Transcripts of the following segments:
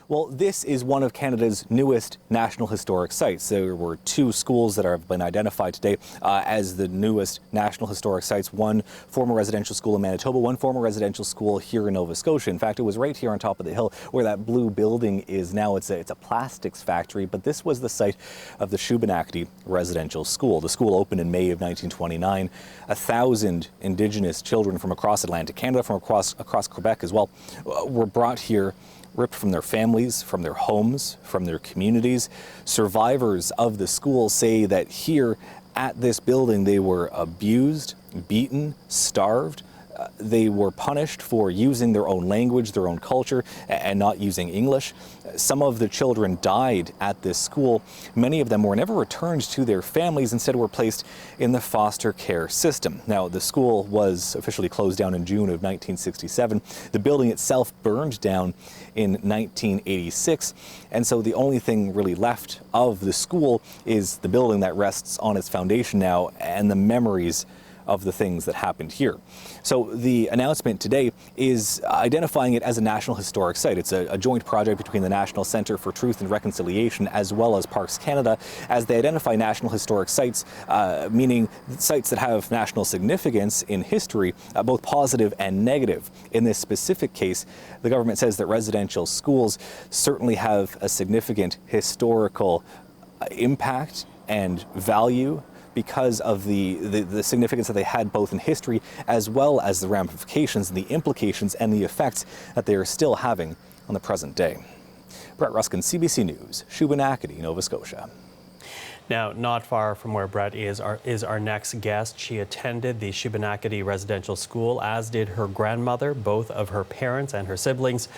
Well, this is one of Canada's newest National Historic Sites. There were two schools that have been identified today as the newest National Historic Sites. One former residential school in Manitoba, one former residential school here in Nova Scotia. In fact, it was right here on top of the hill where that blue building is now. It's a plastics factory, but this was the site of the Sipekne'katik Residential School. The school opened in May of 1929. 1,000 Indigenous children from across Atlantic Canada, from across Quebec as well, were brought here, ripped from their families, from their homes, from their communities. Survivors of the school say that here at this building they were abused, beaten, starved. They were punished for using their own language, their own culture, and not using English. Some of the children died at this school. Many of them were never returned to their families, instead were placed in the foster care system. Now, the school was officially closed down in June of 1967. The building itself burned down in 1986. And so the only thing really left of the school is the building that rests on its foundation now, and the memories of the things that happened here. So the announcement today is identifying it as a National Historic Site. It's a joint project between the National Centre for Truth and Reconciliation as well as Parks Canada, as they identify National Historic Sites, meaning sites that have national significance in history, both positive and negative. In this specific case, the government says that residential schools certainly have a significant historical impact and value because of the significance that they had both in history as well as the ramifications and the implications and the effects that they are still having on the present day. Brett Ruskin, CBC News, Sipekne'katik, Nova Scotia. Now, not far from where Brett is our next guest. She attended the Sipekne'katik Residential School, as did her grandmother, both of her parents and her siblings.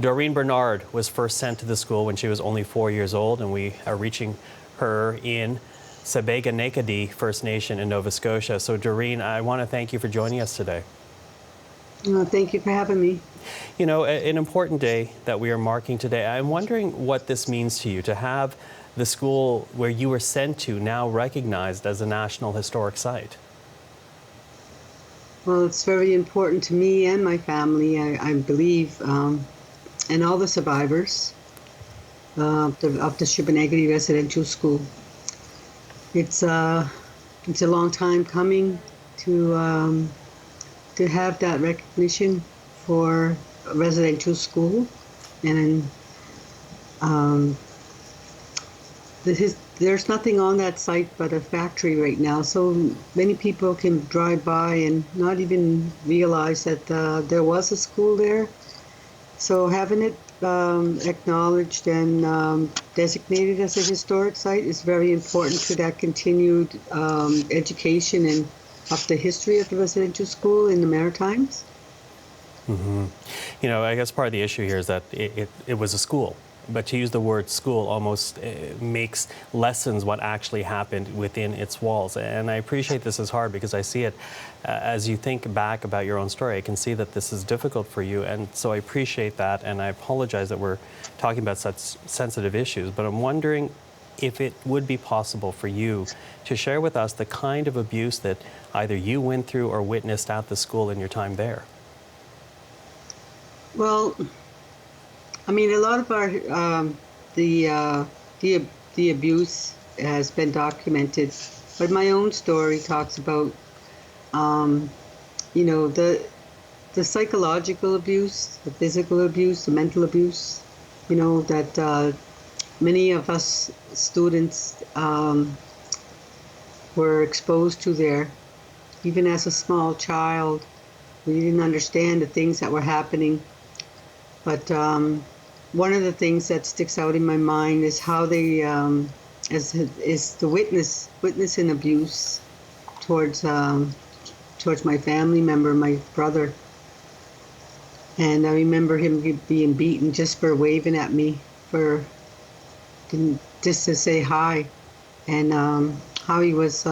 Dorene Bernard was first sent to the school when she was only 4 years old, and we are reaching her in Sipekne'katik First Nation in Nova Scotia. So, Dorene, I want to thank you for joining us today. Thank you for having me. You know, an important day that we are marking today. I'm wondering what this means to you, to have the school where you were sent to now recognized as a National Historic Site. Well, it's very important to me and my family, I believe, and all the survivors of the Sipekne'katik Residential School. It's a long time coming to have that recognition for a residential school, and there's nothing on that site but a factory right now, so many people can drive by and not even realize that there was a school there. So having it acknowledged and designated as a historic site is very important to that continued education and of the history of the residential school in the Maritimes. Mm-hmm. You know, I guess part of the issue here is that it was a school, but to use the word school almost lessens what actually happened within its walls. And I appreciate this is hard because I see it as you think back about your own story. I can see that this is difficult for you, and so I appreciate that, and I apologize that we're talking about such sensitive issues, but I'm wondering if it would be possible for you to share with us the kind of abuse that either you went through or witnessed at the school in your time there. Well, I mean, a lot of our the abuse has been documented, but my own story talks about you know, the psychological abuse, the physical abuse, the mental abuse, you know, that many of us students were exposed to there. Even as a small child, we didn't understand the things that were happening. But one of the things that sticks out in my mind is how they, is the witnessing abuse towards my family member, my brother. And I remember him being beaten just for waving at me, just to say hi, and how he was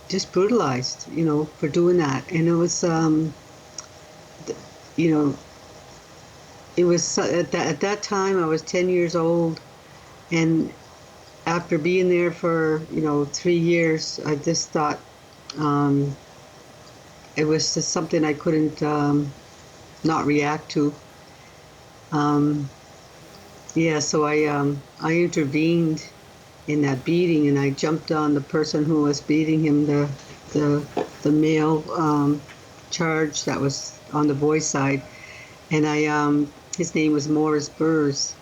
just brutalized, you know, for doing that. And it was, you know, it was at that time I was 10 years old, and after being there for, you know, 3 years, I just thought it was just something I couldn't not react to. Yeah, so I intervened in that beating, and I jumped on the person who was beating him, the male charge that was on the boy's side, and his name was Morris Burrs,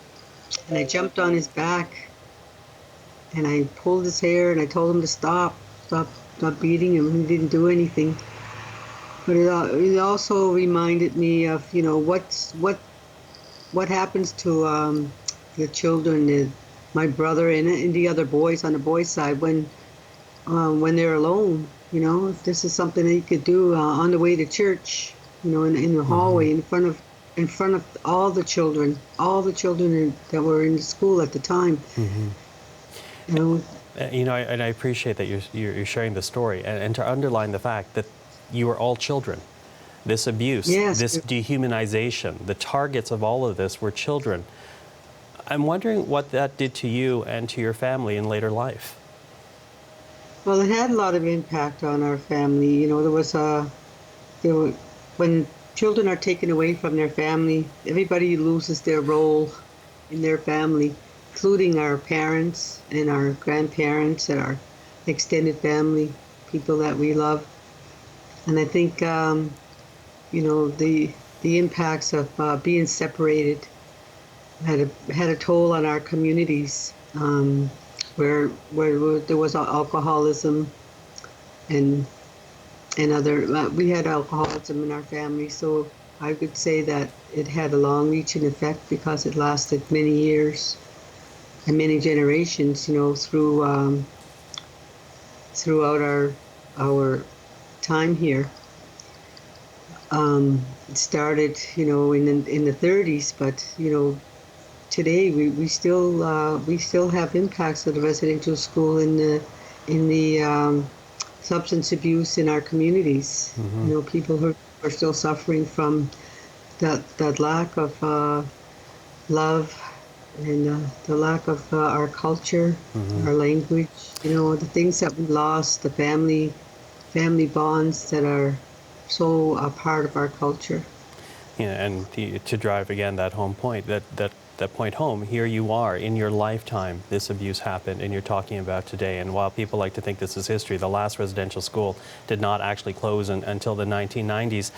and I jumped on his back, and I pulled his hair, and I told him to stop beating him. He didn't do anything, but it also reminded me of what happens to the children, my brother and the other boys on the boys' side when they're alone. If this is something that you could do on the way to church, in the hallway in front of all the children that were in the school at the time. You know, And I appreciate that you're sharing the story, and to underline the fact that you are all children. This abuse, Yes. this dehumanization, the targets of all of this were children. I'm wondering what that did to you and to your family in later life. Well, it had a lot of impact on our family. When children are taken away from their family, everybody loses their role in their family, including our parents and our grandparents and our extended family, people that we love. And I think, the impacts of being separated had a toll on our communities, where there was alcoholism and we had alcoholism in our family. So I would say that it had a long-reaching effect because it lasted many years and many generations, throughout our time here. It started, in the 30s, but today we still have impacts of the residential school in the substance abuse in our communities. People who are still suffering from that lack of love and the lack of our culture, our language. The things that we lost, the family bonds that are so a part of our culture. And to drive again that home point, that point home, here you are in your lifetime, this abuse happened, and you're talking about today. And while people like to think this is history, the last residential school did not actually close until the 1990s.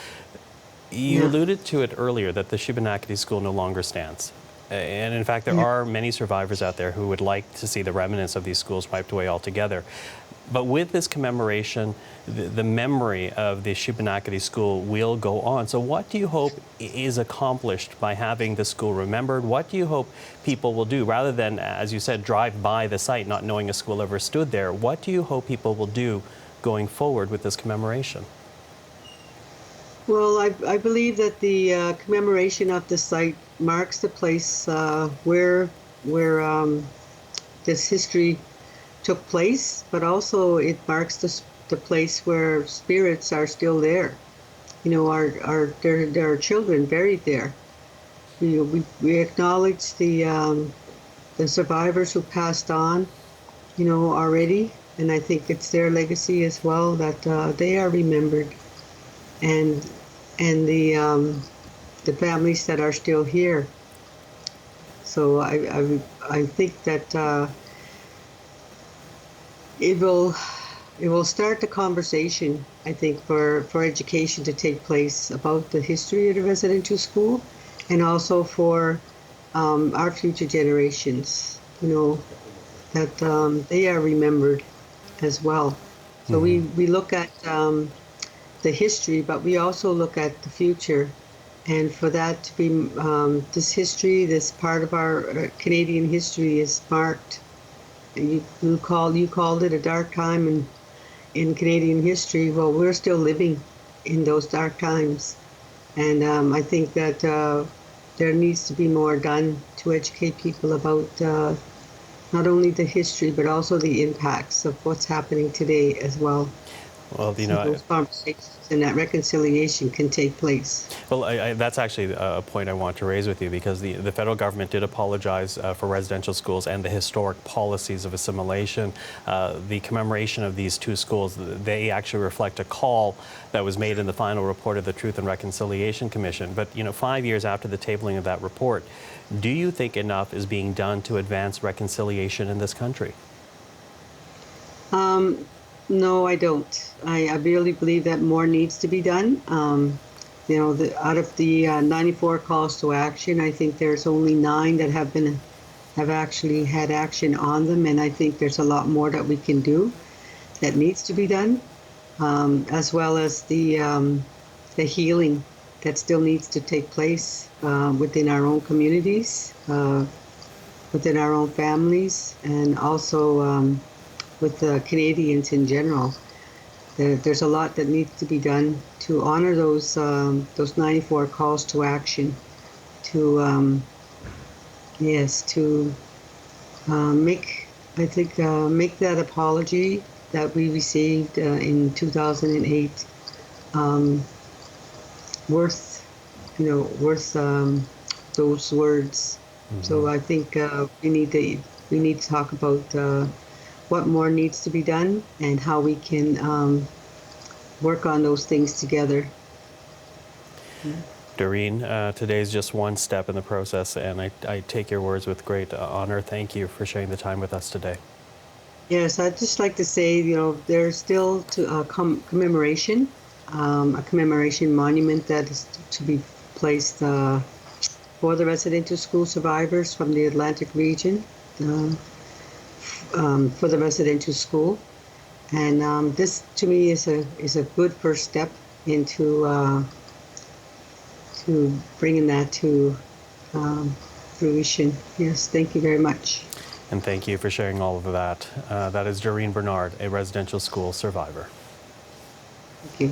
You alluded to it earlier that the Sipekne'katik school no longer stands. And in fact, there are many survivors out there who would like to see the remnants of these schools wiped away altogether. But with this commemoration, the memory of the Sipekne'katik school will go on. So what do you hope is accomplished by having the school remembered? What do you hope people will do? Rather than, as you said, drive by the site not knowing a school ever stood there, what do you hope people will do going forward with this commemoration? Well, I believe that the commemoration of the site marks the place where this history took place, but also it marks the place where spirits are still there. There are children buried there. We acknowledge the survivors who passed on, already, and I think it's their legacy as well that they are remembered, and the families that are still here. So I think that it will start the conversation, I think, for education to take place about the history of the residential school, and also for our future generations, that they are remembered as well. So we look at the history, but we also look at the future. And for that to be, this history, this part of our Canadian history is marked. You called it a dark time in Canadian history. Well, we're still living in those dark times, and I think that there needs to be more done to educate people about not only the history but also the impacts of what's happening today as well. Well, you so know, those conversations and that reconciliation can take place. well, that's actually a point I want to raise with you, because the federal government did apologize for residential schools and the historic policies of assimilation. The commemoration of these two schools, they actually reflect a call that was made in the final report of the Truth and Reconciliation Commission. But, you know, 5 years after the tabling of that report, do you think enough is being done to advance reconciliation in this country? No, I don't. I really believe that more needs to be done. You know, out of the 94 calls to action, I think there's only 9 that have actually had action on them, and I think there's a lot more that we can do that needs to be done, as well as the healing that still needs to take place within our own communities, within our own families, and also with the Canadians in general. There's a lot that needs to be done to honor those 94 calls to action, to make that apology that we received in 2008 worth those words. Mm-hmm. So I think we need to talk about what more needs to be done and how we can work on those things together. Dorene, today's just one step in the process, and I take your words with great honor. Thank you for sharing the time with us today. Yes, I'd just like to say, you know, there's still a commemoration monument that is to be placed for the residential school survivors from the Atlantic region. For the residential school, and this to me is a good first step into to bringing that to fruition. Yes, thank you very much. And thank you for sharing all of that. That is Dorene Bernard, a residential school survivor. Thank you.